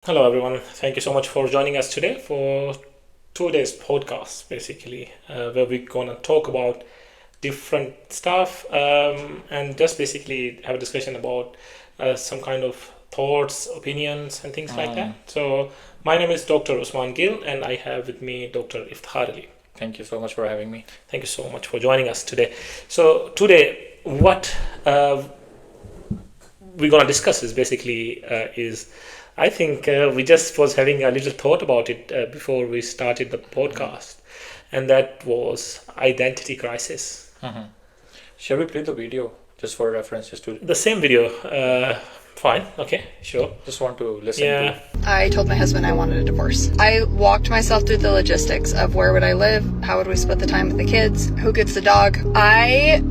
Hello, everyone. Thank you so much for joining us today for today's podcast, basically, where we're going to talk about different stuff and just basically have a discussion about some kind of thoughts, opinions, and things like that. So, my name is Dr. Usman Gill, and I have with me Dr. Iftikhar Ali. Thank you so much for having me. Thank you so much for joining us today. So, today, what we're going to discuss is basically is I think we just was having a little thought about it before we started the podcast, and that was identity crisis. Shall we play the video just for reference? Just to The same video. Fine. Okay. Sure. just want to listen Yeah. to. I told my husband I wanted a divorce. I walked myself through the logistics of where would I live, how would we split the time with the kids, who gets the dog. I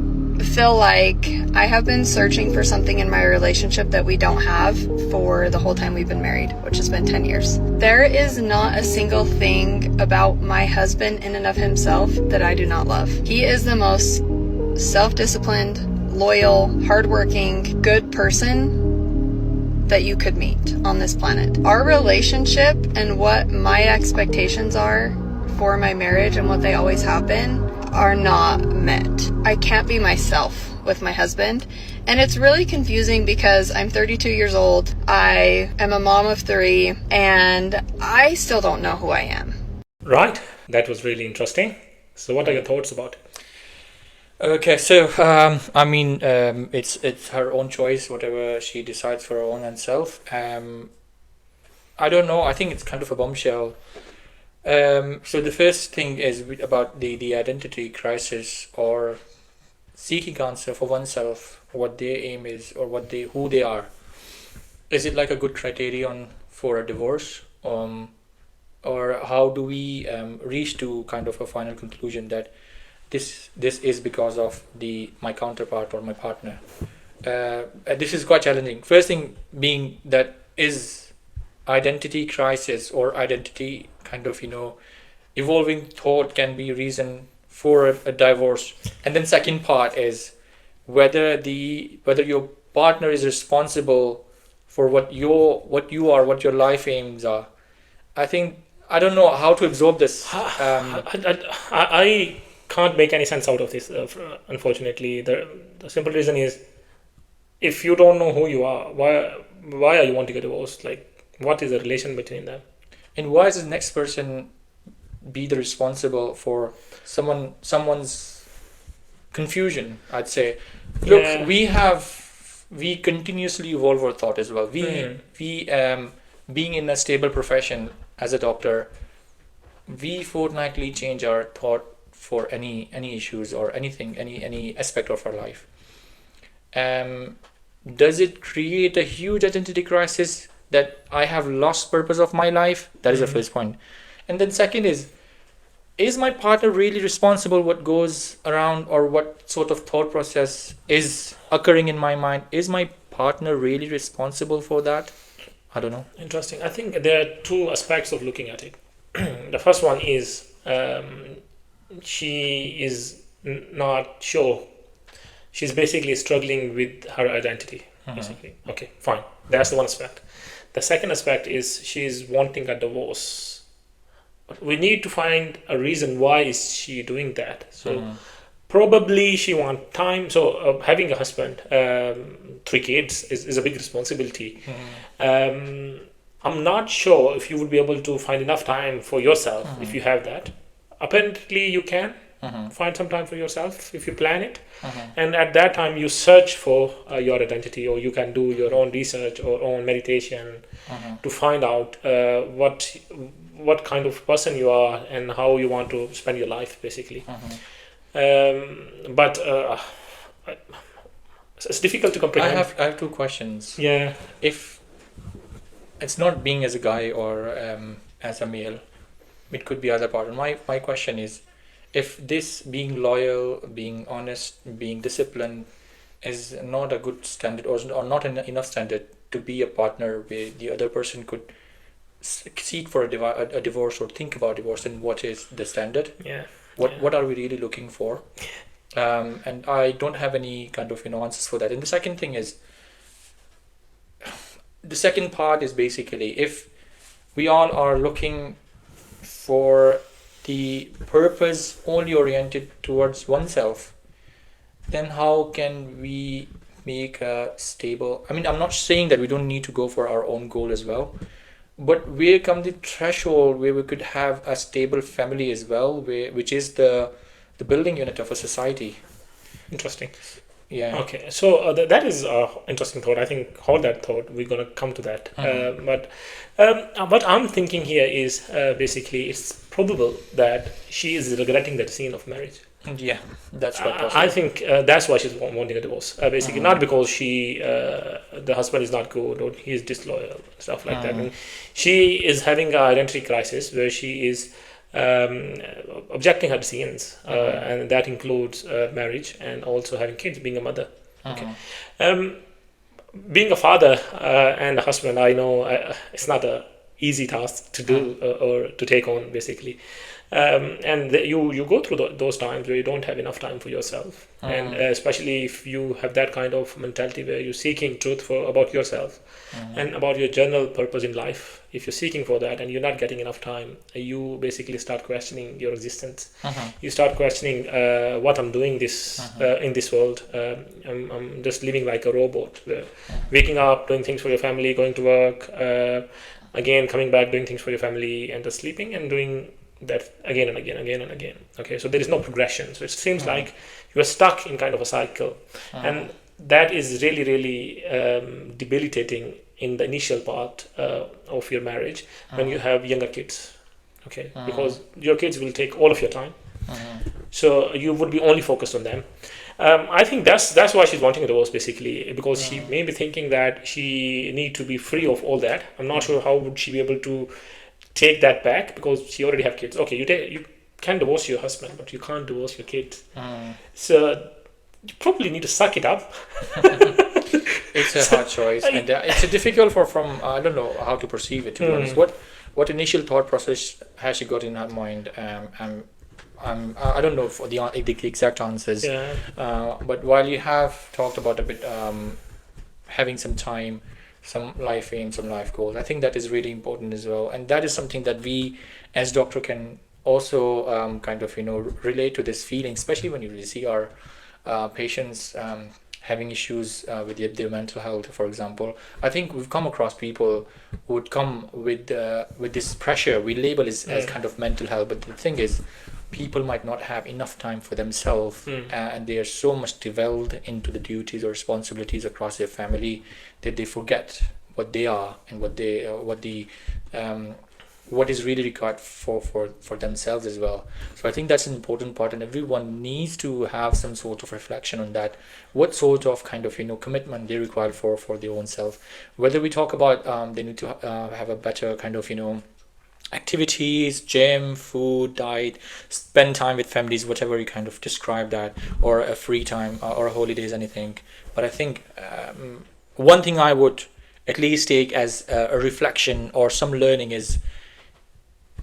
feel like I have been searching for something in my relationship that we don't have for the whole time we've been married, which has been 10 years. There is not a single thing about my husband in and of himself that I do not love. He is the most self-disciplined, loyal, hardworking, good person that you could meet on this planet. Our relationship and what my expectations are for my marriage and what they always have been are not met. I can't be myself with my husband, and it's really confusing because I'm 32 years old, I am a mom of 3, and I still don't know who I am. Right. That was really interesting. So, what are your thoughts about it? Okay, so it's her own choice, whatever she decides for her own self. I don't know. I think it's kind of a bombshell. So the first thing is about the identity crisis or seeking answer for oneself, what their aim is or who they are. Is it like a good criterion for a divorce? Or how do we reach to kind of a final conclusion that this is because of my counterpart or my partner? This is quite challenging. First thing being that is identity crisis or identity kind of evolving thought can be reason for a divorce. And then second part is whether your partner is responsible for what you are, what your life aims are. I don't know how to absorb this. I can't make any sense out of this, unfortunately. The simple reason is if you don't know who you are, why are you wanting a divorce? Like, what is the relation between them? And why is the next person be the responsible for someone's confusion? I'd say, look, Yeah. we continuously evolve our thought as well. We being in a stable profession as a doctor, we fortnightly change our thought for any issues or anything, any aspect of our life. Does it create a huge identity crisis that I have lost purpose of my life? That is the first point. And then second is my partner really responsible what goes around or what sort of thought process is occurring in my mind? Is my partner really responsible for that? I don't know. Interesting. I think there are two aspects of looking at it. The first one is she is not sure. She's basically struggling with her identity. Basically, okay, fine. That's the one aspect. The second aspect is she's wanting a divorce. But we need to find a reason why is she doing that. So probably she wants time. So having a husband, 3 kids is a big responsibility. I'm not sure if you would be able to find enough time for yourself if you have that. Apparently, you can find some time for yourself if you plan it. And at that time, you search for your identity, or you can do your own research or own meditation to find out what kind of person you are and how you want to spend your life, basically. But it's difficult to comprehend. I have two questions. Yeah. If it's not being as a guy or as a male, it could be other part. And my question is, if this being loyal, being honest, being disciplined is not a good standard or not enough standard to be a partner where the other person could seek for a divorce or think about divorce, then what is the standard? Yeah. What are we really looking for? And I don't have any kind of answers for that. And the second thing is, the second part is basically if we all are looking for the purpose only oriented towards oneself, then how can we make a stable, I mean, I'm not saying that we don't need to go for our own goal as well, but where come the threshold where we could have a stable family as well, which is the building unit of a society. Interesting. Yeah. Okay, so that is interesting thought. I think hold that thought. We're gonna come to that. But what I'm thinking here is basically it's probable that she is regretting that scene of marriage. Yeah, that's quite possible. I think that's why she's wanting a divorce. Basically, not because the husband is not good or he is disloyal, stuff like that. And she is having an identity crisis where she is objecting her decisions, and that includes marriage and also having kids, being a mother. Okay, being a father and a husband, I know it's not a easy task to do or to take on, basically. And you go through those times where you don't have enough time for yourself, and especially if you have that kind of mentality where you're seeking truth about yourself and about your general purpose in life. If you're seeking for that and you're not getting enough time, you basically start questioning your existence. You start questioning what I'm doing in this world. I'm just living like a robot, waking up, doing things for your family, going to work, again coming back, doing things for your family, and just sleeping and doing that again and again. Okay, so there is no progression. So it seems like you are stuck in kind of a cycle, and that is really debilitating in the initial part of your marriage when you have younger kids. Okay, because your kids will take all of your time, so you would be only focused on them. I think that's why she's wanting a divorce, basically, because she may be thinking that she need to be free of all that. I'm not sure how would she be able to take that back, because she already have kids. Okay, you can divorce your husband, but you can't divorce your kids. So you probably need to suck it up. It's a hard choice, and it's a difficult from I don't know how to perceive it, to be honest. What initial thought process has she got in her mind? I don't know for the exact answers. But while you have talked about a bit having some time, some life aim, some life goals, I think that is really important as well, and that is something that we as doctor can also kind of relate to this feeling, especially when you really see our patients having issues with their mental health, for example. I think we've come across people who would come with this pressure. We label it as kind of mental health, but the thing is, people might not have enough time for themselves, and they are so much devolved into the duties or responsibilities across their family that they forget what they are and what is really required for themselves as well. So I think that's an important part, and everyone needs to have some sort of reflection on that. What sort of kind of commitment they require for their own self. Whether we talk about they need to have a better kind of activities, gym, food, diet, spend time with families, whatever you kind of describe that, or a free time or holidays, anything. But I think one thing I would at least take as a reflection or some learning is,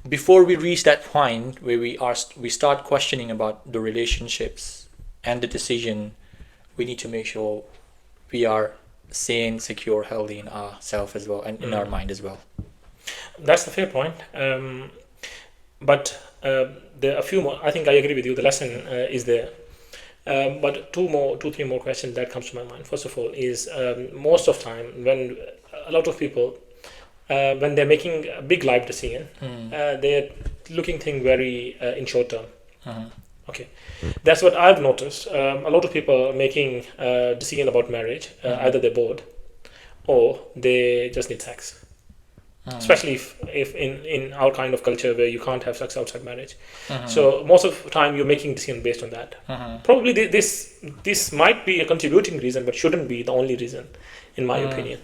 before we reach that point where we start questioning about the relationships and the decision, we need to make sure we are sane, secure, healthy in ourselves as well, and in our mind as well. That's the fair point. But there are a few more. I think I agree with you. The lesson is there. But two, three more questions that comes to my mind. First of all, is most of time when a lot of people, when they're making a big life decision, they're looking things very in short term. Okay, that's what I've noticed. A lot of people are making a decision about marriage. Either they're bored, or they just need sex. Especially if in our kind of culture where you can't have sex outside marriage. So most of the time you're making decisions based on that. Probably this might be a contributing reason, but shouldn't be the only reason, in my opinion.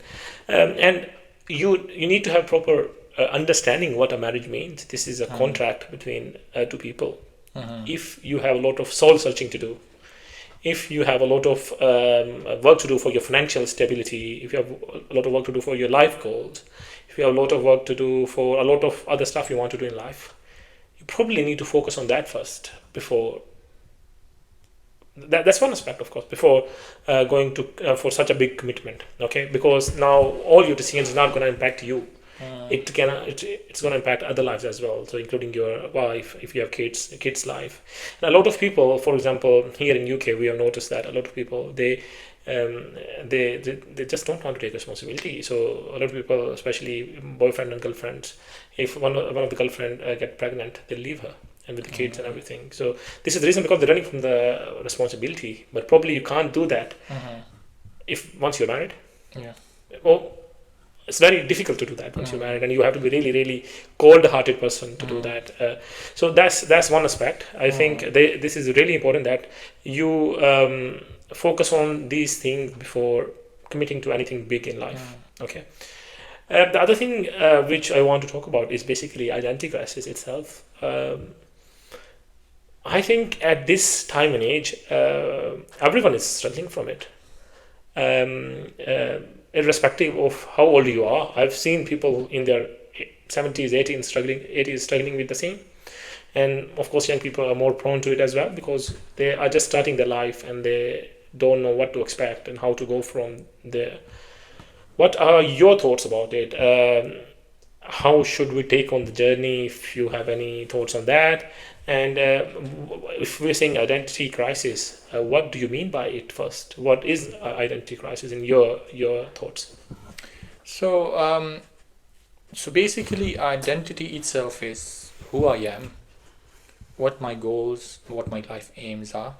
And you need to have proper understanding what a marriage means. This is a contract between two people. If you have a lot of soul searching to do, if you have a lot of work to do for your financial stability, if you have a lot of work to do for your life goals, if you have a lot of work to do for a lot of other stuff you want to do in life, you probably need to focus on that first before. That's one aspect, of course, before going to for such a big commitment. Okay, because now all your decisions are not going to impact you. it's going to impact other lives as well, so including your wife, if you have kids life. And a lot of people, for example, here in UK, we have noticed that a lot of people, they just don't want to take responsibility. So a lot of people, especially boyfriend and girlfriends, if one of the girlfriend get pregnant, they leave her and with the kids and everything. So this is the reason, because they're running from the responsibility. But probably you can't do that if once you're married. Yeah. Well, it's very difficult to do that once you're married, and you have to be really, really cold-hearted person to do that. So that's one aspect. I think this is really important, that you focus on these things before committing to anything big in life. Okay. The other thing which I want to talk about is basically identity crisis itself. I think at this time and age, everyone is struggling from it. Irrespective of how old you are, I've seen people in their 70s, 80s struggling with the same. And of course, young people are more prone to it as well, because they are just starting their life and they don't know what to expect and how to go from there. What are your thoughts about it? How should we take on the journey? If you have any thoughts on that. And if we're saying identity crisis, what do you mean by it first? What is identity crisis in your thoughts? So, so basically, identity itself is who I am, what my goals, what my life aims are,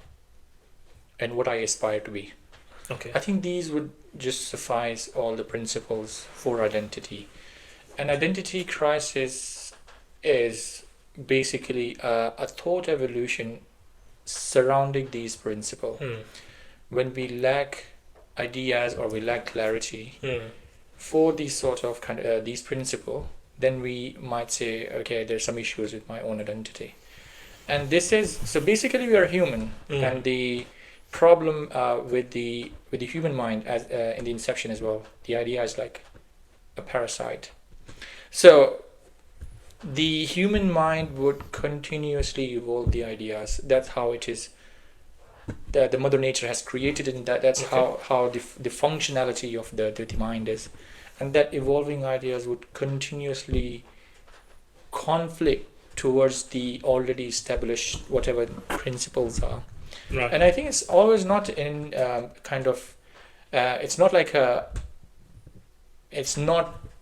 and what I aspire to be. Okay. I think these would just suffice all the principles for identity. An identity crisis is basically a thought evolution surrounding these principles. When we lack ideas or we lack clarity for these sort of these principles, then we might say, okay, there's some issues with my own identity. And this is, so basically we are human, and the problem with the human mind, as in the inception as well, the idea is like a parasite. So the human mind would continuously evolve the ideas. That's how it is, that the mother nature has created it, and that's how the functionality of the mind is. And that evolving ideas would continuously conflict towards the already established whatever principles are. Right. And I think it's always not in it's not like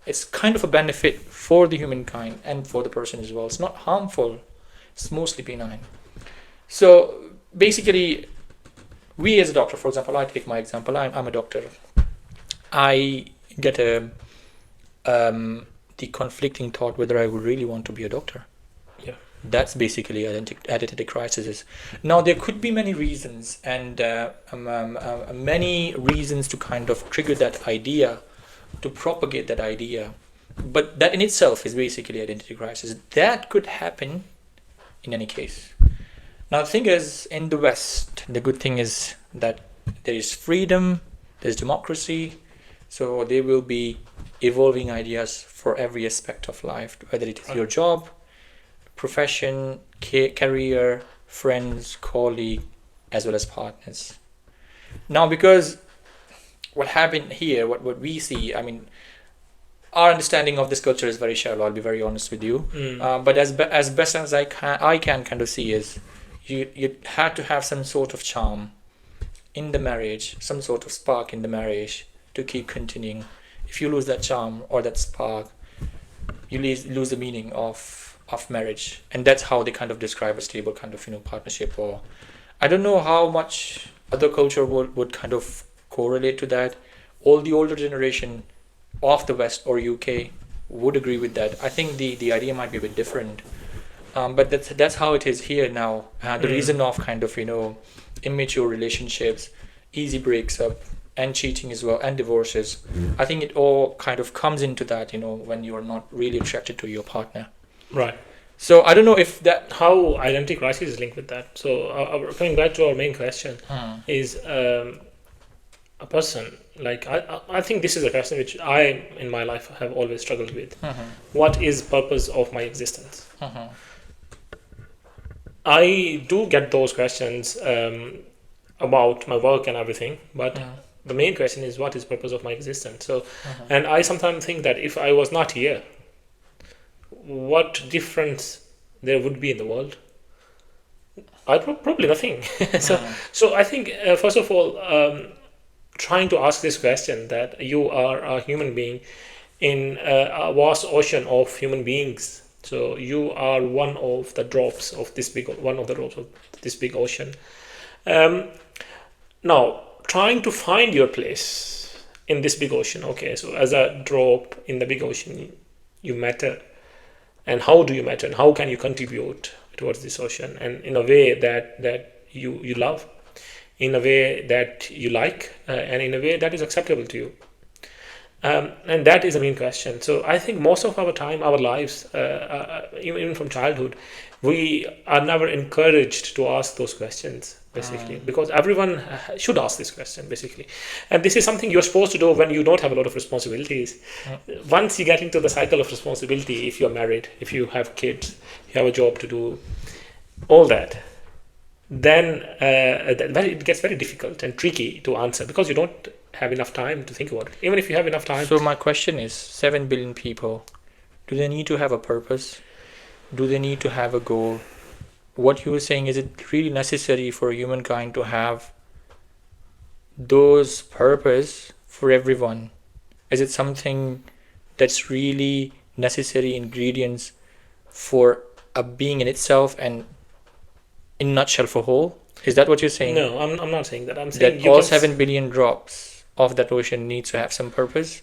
it's kind of a benefit for the humankind and for the person as well. It's not harmful, it's mostly benign. So basically, we as a doctor, for example, I take my example, I'm a doctor. I get the conflicting thought whether I would really want to be a doctor. Yeah. That's basically identity crisis. Now there could be many reasons, and many reasons to kind of trigger that idea, to propagate that idea, but that in itself is basically identity crisis. That could happen in any case. Now the thing is, in the West, the good thing is that there is freedom, there's democracy, so there will be evolving ideas for every aspect of life, whether it is your job, profession, career, friends, colleague, as well as partners. Now, because what happened here, what we see, I mean, our understanding of this culture is very shallow, I'll be very honest with you. But as best as I can kind of see is, you had to have some sort of charm in the marriage, some sort of spark in the marriage to keep continuing. If you lose that charm or that spark, you lose the meaning of marriage. And that's how they kind of describe a stable kind of partnership. Or I don't know how much other culture would kind of correlate to that. All the older generation of the West or UK would agree with that. I think the idea might be a bit different, but that's how it is here now. The reason of kind of immature relationships, easy breaks up, and cheating as well, and divorces, I think it all kind of comes into that, when you're not really attracted to your partner. Right. So I don't know if that, how identity crisis is linked with that. So coming back to our main question is a person, like I think this is a question which I in my life have always struggled with. What is purpose of my existence? I do get those questions about my work and everything, but the main question is, what is the purpose of my existence? So, and I sometimes think that if I was not here, what difference there would be in the world? Probably nothing. So I think first of all, trying to ask this question, that you are a human being in a vast ocean of human beings. So you are one of the drops of this big ocean. Now, trying to find your place in this big ocean. Okay, so as a drop in the big ocean, you matter. And how do you matter? And how can you contribute towards this ocean? And in a way that you love, in a way that you like, and in a way that is acceptable to you. And that is the main question. So I think most of our time, our lives, even from childhood, we are never encouraged to ask those questions, basically, because everyone should ask this question, basically. And this is something you're supposed to do when you don't have a lot of responsibilities. Once you get into the cycle of responsibility, if you're married, if you have kids, you have a job to do, all that, then it gets very difficult and tricky to answer, because you don't have enough time to think about it. Even if you have enough time. So my question is, 7 billion people, do they need to have a purpose? Do they need to have a goal? What you were saying, is it really necessary for humankind to have those purpose for everyone? Is it something that's really necessary ingredients for a being in itself and in a nutshell for whole? Is that what you're saying? No, I'm not saying that. I'm saying that all 7 billion drops of that ocean needs to have some purpose.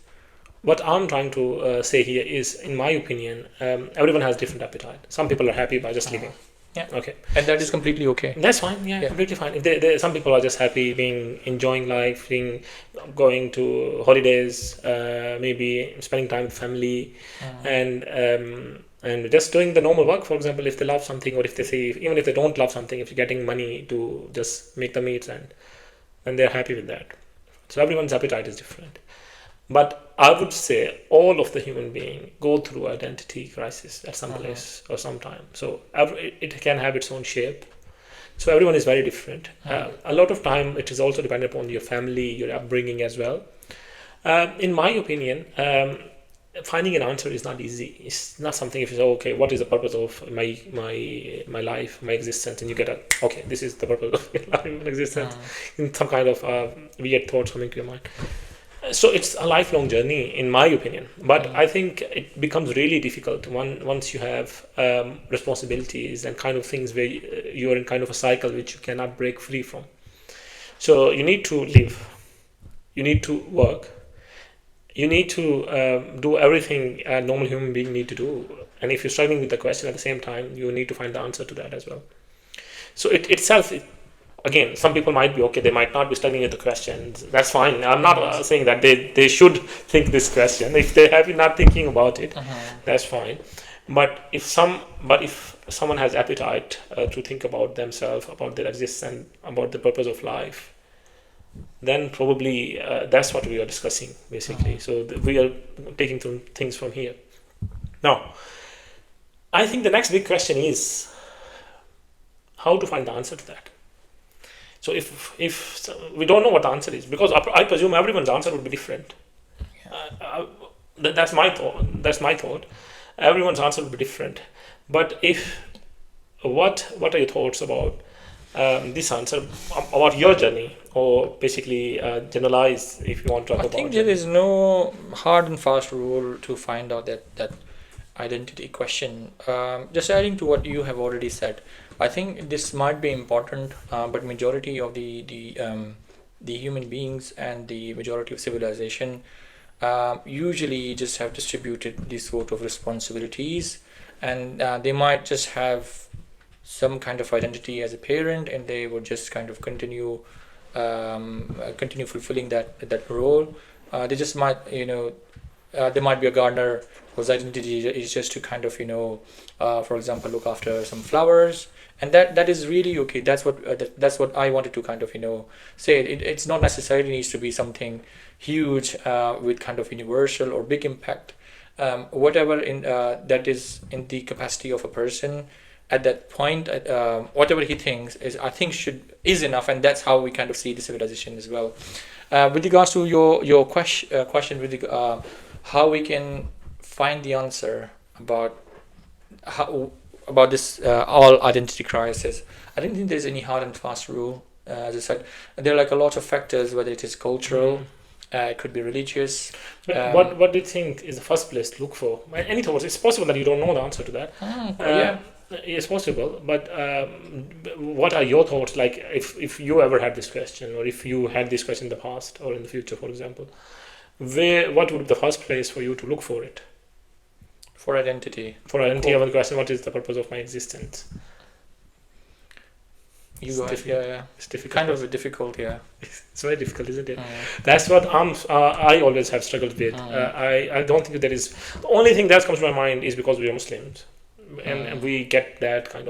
What I'm trying to say here is, in my opinion, everyone has different appetite. Some people are happy by just living. Yeah. Okay. And that is completely okay. That's fine. Yeah, completely fine. If some people are just happy enjoying life, going to holidays, maybe spending time with family, and just doing the normal work. For example, if they love something, or if they say, even if they don't love something, if you're getting money to just make the meats, and they're happy with that. So everyone's appetite is different. But I would say all of the human beings go through identity crisis at some place or some time. So it can have its own shape. So everyone is very different. A lot of time it is also dependent upon your family, your upbringing as well. In my opinion, finding an answer is not easy. It's not something if you say, okay, what is the purpose of my life, my existence, and you get okay, this is the purpose of your life and existence, in some kind of weird thoughts coming to your mind. So it's a lifelong journey, in my opinion. But I think it becomes really difficult once you have responsibilities and kind of things where you're in kind of a cycle which you cannot break free from. So you need to live, you need to work, you need to do everything a normal human being need to do. And if you're struggling with the question at the same time, you need to find the answer to that as well. So again, some people might be okay, they might not be struggling with the questions. That's fine. I'm not saying that they should think this question. If they have been not thinking about it, that's fine. But if someone has appetite to think about themselves, about their existence, about the purpose of life, then probably that's what we are discussing, basically. So we are taking some things from here. Now, I think the next big question is how to find the answer to that. So if we don't know what the answer is, because I presume everyone's answer would be different. That's my thought. Everyone's answer would be different. But what are your thoughts about this answer, about your journey, or basically generalize if you want to talk about it? I think there is no hard and fast rule to find out that identity question. Just adding to what you have already said, I think this might be important, but majority of the human beings and the majority of civilization usually just have distributed these sort of responsibilities, and they might just have some kind of identity as a parent, and they would just kind of continue fulfilling that role. They just might, there might be a gardener whose identity is just to kind of, for example, look after some flowers, and that is really okay. That's what I wanted to kind of, say. It's not necessarily needs to be something huge with kind of universal or big impact. Whatever that is in the capacity of a person at that point, whatever he thinks is enough, and that's how we kind of see the civilization as well. With regards to your question with how we can find the answer about how about this all identity crisis, I don't think there's any hard and fast rule. As I said, there are like a lot of factors, whether it is cultural, it could be religious. But what do you think is the first place to look for? Any thoughts? It's possible that you don't know the answer to that. Yeah. It's possible, but what are your thoughts? Like, if you ever had this question, or if you had this question in the past or in the future, for example, what would be the first place for you to look for it? For identity. For identity, I have a question: what is the purpose of my existence? You go ahead. Yeah. It's difficult. Kind of difficult, yeah. It's very difficult, isn't it? That's what I always have struggled with. I don't think there is. The only thing that comes to my mind is because we are Muslims, and we get that kind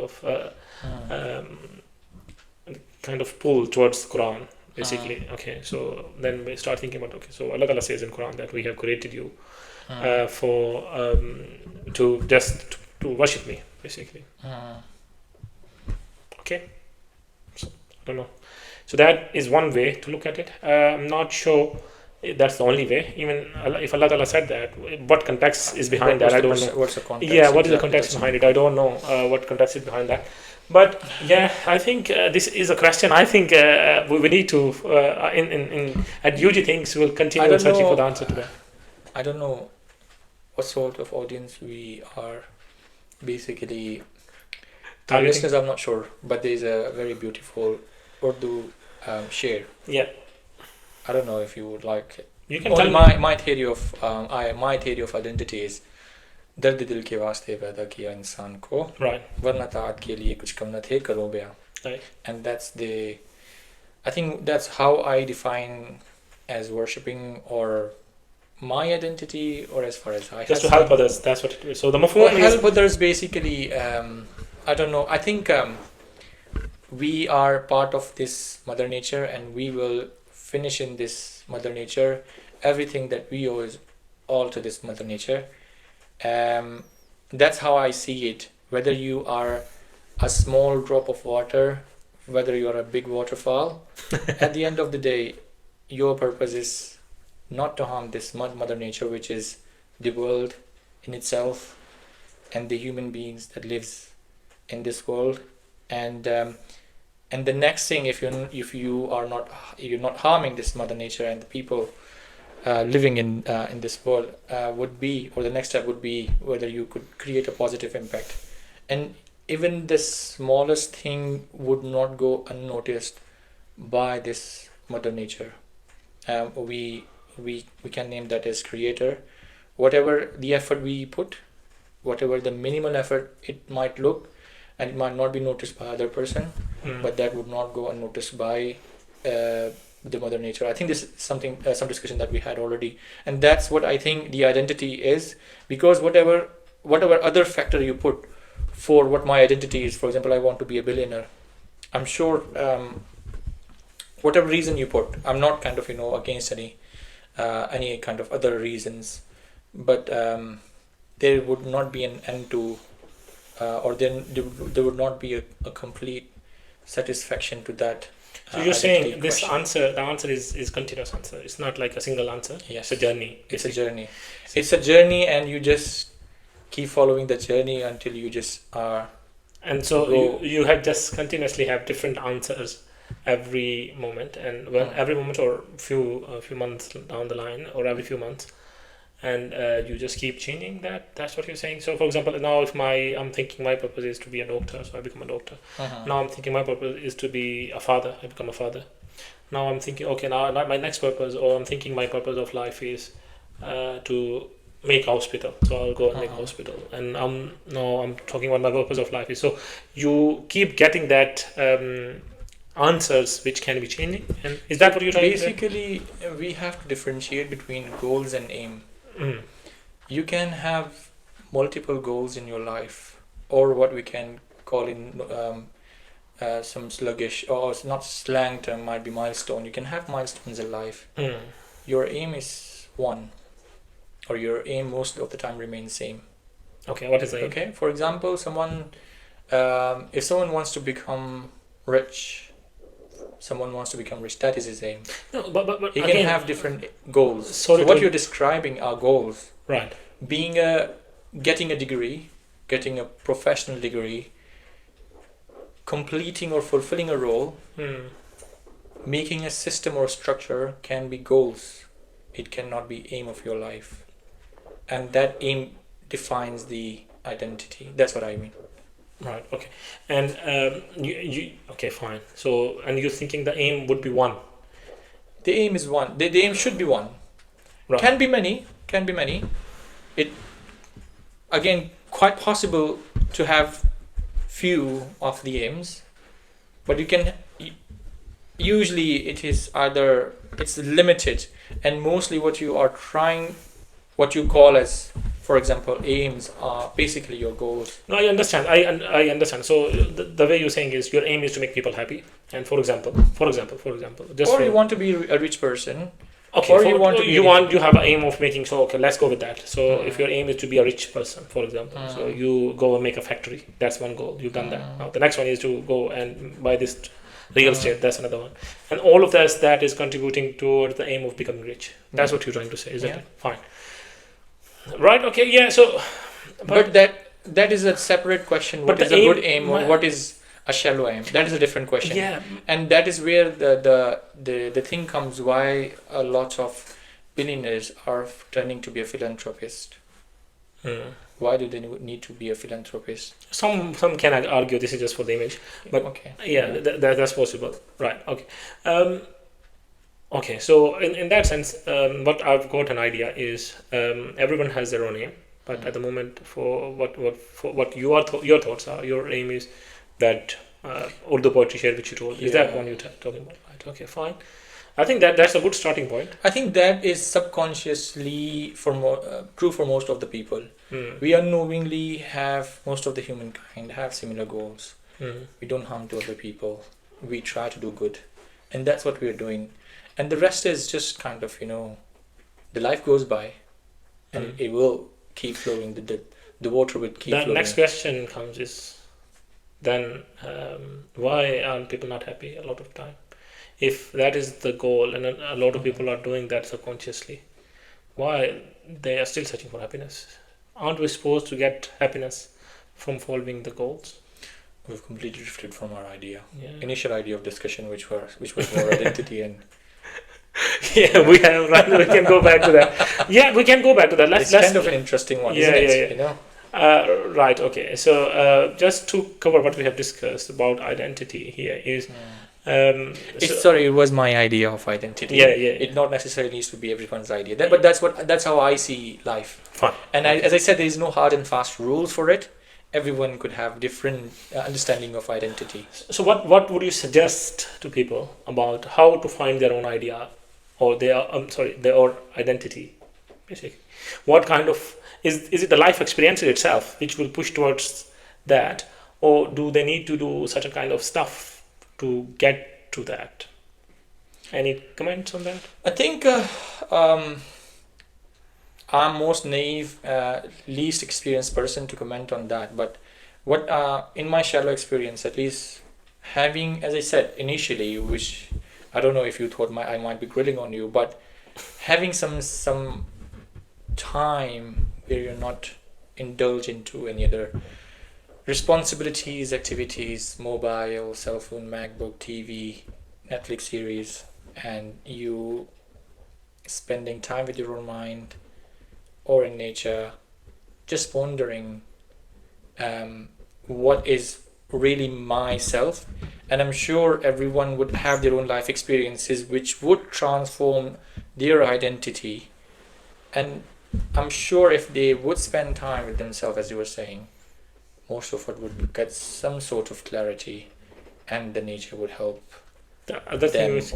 of pull towards the Quran, basically. Okay, so then we start thinking about, okay, so Allah Ta'ala says in Quran that we have created you to worship me, basically. Okay. I don't know. So that is one way to look at it. I'm not sure that's the only way. Even if Allah Ta'ala said that, what context is behind that, I don't know. What's the context? Yeah, what is the context behind it? I don't know what context is behind that. But yeah, I think this is a question. I think we need to, at UG Things, we'll continue searching for the answer to that. I don't know what sort of audience we are basically. Our listeners, I'm not sure, but there's a very beautiful Urdu share. Yeah. I don't know if you would like it. You can tell my theory of my theory of identity is दर्द दिल के वास्ते पैदा किया इंसान को वरना ताअत के लिए कुछ कम न थे करो बयां. And I think that's how I define as worshipping or my identity, or as far as I just to help others. That's what it is. So the mafhum is help others basically. I don't know. I think we are part of this Mother Nature, and we will finish in this Mother Nature. Everything that we owe is all to this Mother Nature. That's how I see it. Whether you are a small drop of water, whether you are a big waterfall, at the end of the day, your purpose is not to harm this Mother Nature, which is the world in itself and the human beings that lives in this world. And the next thing, if you're not harming this Mother Nature and the people living in this world, would be, or the next step would be whether you could create a positive impact. And even the smallest thing would not go unnoticed by this Mother Nature. We can name that as creator. Whatever the effort we put, whatever the minimal effort it might look, and it might not be noticed by other person, but that would not go unnoticed by the Mother Nature. I think this is something, some discussion that we had already, and that's what I think the identity is. Because whatever other factor you put for what my identity is, for example, I want to be a billionaire, I'm sure whatever reason you put, I'm not kind of against any kind of other reasons, but there would not be an end to or then there would not be a complete satisfaction to that. So you're saying this answer, the answer is continuous answer. It's not like a single answer. Yes. It's a journey. It's a journey. It's a journey, and you just keep following the journey until you just are. And so you have just continuously have different answers every moment, and every moment or few months down the line, or every few months, and you just keep changing that. That's what you're saying. So for example, now if I'm thinking my purpose is to be a doctor, so I become a doctor. Now I'm thinking my purpose is to be a father, I become a father. Now I'm thinking, okay, now my next purpose, or I'm thinking my purpose of life is to make a hospital, so I'll go and make a hospital. And I'm talking about my purpose of life is, so you keep getting that answers which can be changing. And is that what you're trying to say? Basically, we have to differentiate between goals and aim. You can have multiple goals in your life, or what we can call in some sluggish, or not slang term, might be milestone. You can have milestones in life. Your aim is one, or your aim most of the time remains same. Okay, what is the aim? Okay, for example, if someone wants to become rich, someone wants to become rich. That is his aim. No, but He again, can have different goals. Sorry So what to- you're describing are goals. right. Getting a degree, getting a professional degree, completing or fulfilling a role, making a system or structure can be goals. It cannot be aim of your life. And that aim defines the identity. That's what I mean. Right. Okay. And you okay? Fine. So, and you're thinking the aim would be one. The aim is one. The aim should be one. Right. Can be many. Can be many. It again quite possible to have few of the aims, but you can usually it is either it's limited, and mostly what you are trying, what you call as, for example, aims are basically your goals. No, I understand. I understand. So the way you're saying is your aim is to make people happy. And for example, just Or for, you want to be a rich person. okay, or for, you want to be you have an aim of making, so okay, let's go with that. So if your aim is to be a rich person, for example, so you go and make a factory. That's one goal. You've done that. Now the next one is to go and buy this real estate. That's another one. And all of that is contributing towards the aim of becoming rich. That's what you're trying to say, isn't it? Fine. Right. Okay. Yeah. So, But that is a separate question. What But is the a good aim- aim or what is a shallow aim? That is a different question. yeah. And that is where the thing comes why a lot of billionaires are turning to be a philanthropist. Why do they need to be a philanthropist? Some can argue this is just for the image, but Okay. yeah, that's possible. Right. Okay. Okay. So in that sense, what I've got an idea is everyone has their own aim, but at the moment, for what your thoughts are, your aim is that Urdu poetry share which you told. Is that Yeah. one you're talking about? Right. Okay. Fine. I think that's a good starting point. I think that is subconsciously true for most of the people. Mm. We unknowingly have, most of the humankind have similar goals. Mm. We don't harm to other people. We try to do good. And that's what we're doing. And the rest is just kind of, the life goes by and it will keep flowing. The water will keep The flowing. next question comes is then why aren't people not happy a lot of time? If that is the goal and a lot of people are doing that subconsciously, why they are still searching for happiness? Aren't we supposed to get happiness from following the goals? We've completely drifted from our idea. Yeah. Initial idea of discussion, which was more identity and Yeah, we have, right. We can go back to that. Yeah, we can go back to that. it's kind of an interesting one, isn't it? Right. Okay. So just to cover what we have discussed about identity here is. It was my idea of identity. Yeah. It not necessarily needs to be everyone's idea. But that's how I see life. Fine. And as I said, there is no hard and fast rules for it. Everyone could have different understanding of identity. So what would you suggest to people about how to find their own idea or their own identity, basically? What kind of is it the life experience itself which will push towards that, or do they need to do certain kind of stuff to get to that? Any comments on that? I think I'm most naive, least experienced person to comment on that. But what in my shallow experience, at least having, as I said initially, which I don't know if you thought I might be grilling on you, but having some time where you're not indulged into any other responsibilities, activities, mobile, cell phone, MacBook, TV, Netflix series, and you spending time with your own mind or in nature, just wondering what is really myself. And I'm sure everyone would have their own life experiences which would transform their identity. And I'm sure if they would spend time with themselves, as you were saying, most of it would get some sort of clarity, and the nature would help The other thing them which,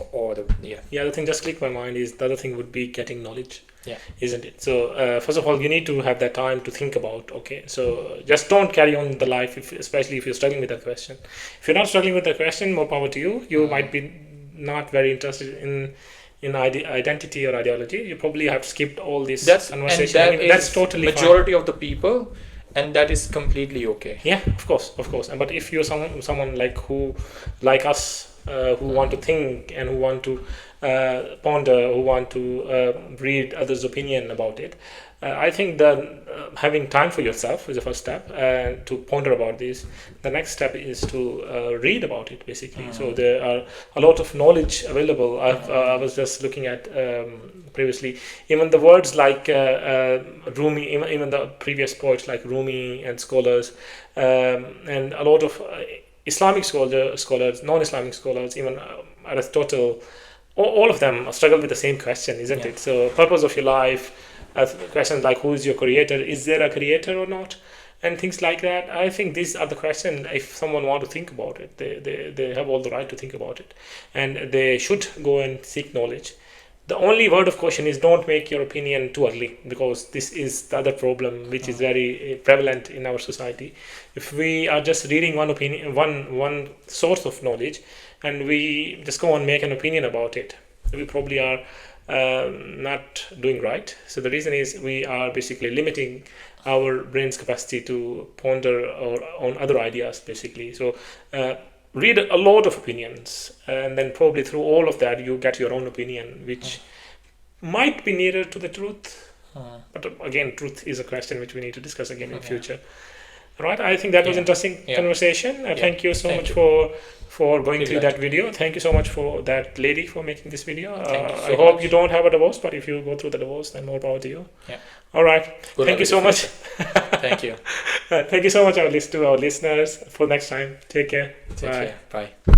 the other thing just clicked my mind is the other thing would be getting knowledge. Yeah. Isn't it? So first of all, you need to have that time to think about. Okay, so just don't carry on the life, especially if you're struggling with that question. If you're not struggling with the question, more power to you. You might be not very interested in identity or ideology. You probably have skipped all this conversation. And that that's is totally majority of the people. and that is completely okay. Yeah, of course. But if you're someone like us, who want to think and who want to ponder, who want to read others' opinion about it, I think that having time for yourself is the first step, and to ponder about this. The next step is to read about it, basically. So there are a lot of knowledge available. I was just looking at previously, even the words like Rumi, even the previous poets like Rumi and scholars, and a lot of Islamic scholars, non-Islamic scholars, even Aristotle, all of them struggle with the same question, isn't it? So, purpose of your life, questions like who is your creator, is there a creator or not, and things like that. I think these are the questions. If someone want to think about it, they have all the right to think about it, and they should go and seek knowledge. The only word of caution is don't make your opinion too early, because this is the other problem which is very prevalent in our society. If we are just reading one opinion, one source of knowledge, and we just go and make an opinion about it, we probably are not doing right. So the reason is we are basically limiting our brain's capacity to ponder on other ideas, basically. So read a lot of opinions, and then probably through all of that you get your own opinion, which might be nearer to the truth. But again, truth is a question which we need to discuss again in future. Right, I think that was interesting conversation. Thank you so much for going through that video. Thank you so much for that lady for making this video. I hope you don't have a divorce, but if you go through the divorce, then more power to you. All right. Thank you so much. Thank you. Thank you so much, to our listeners. For next time, take care. Take Bye. care. Bye.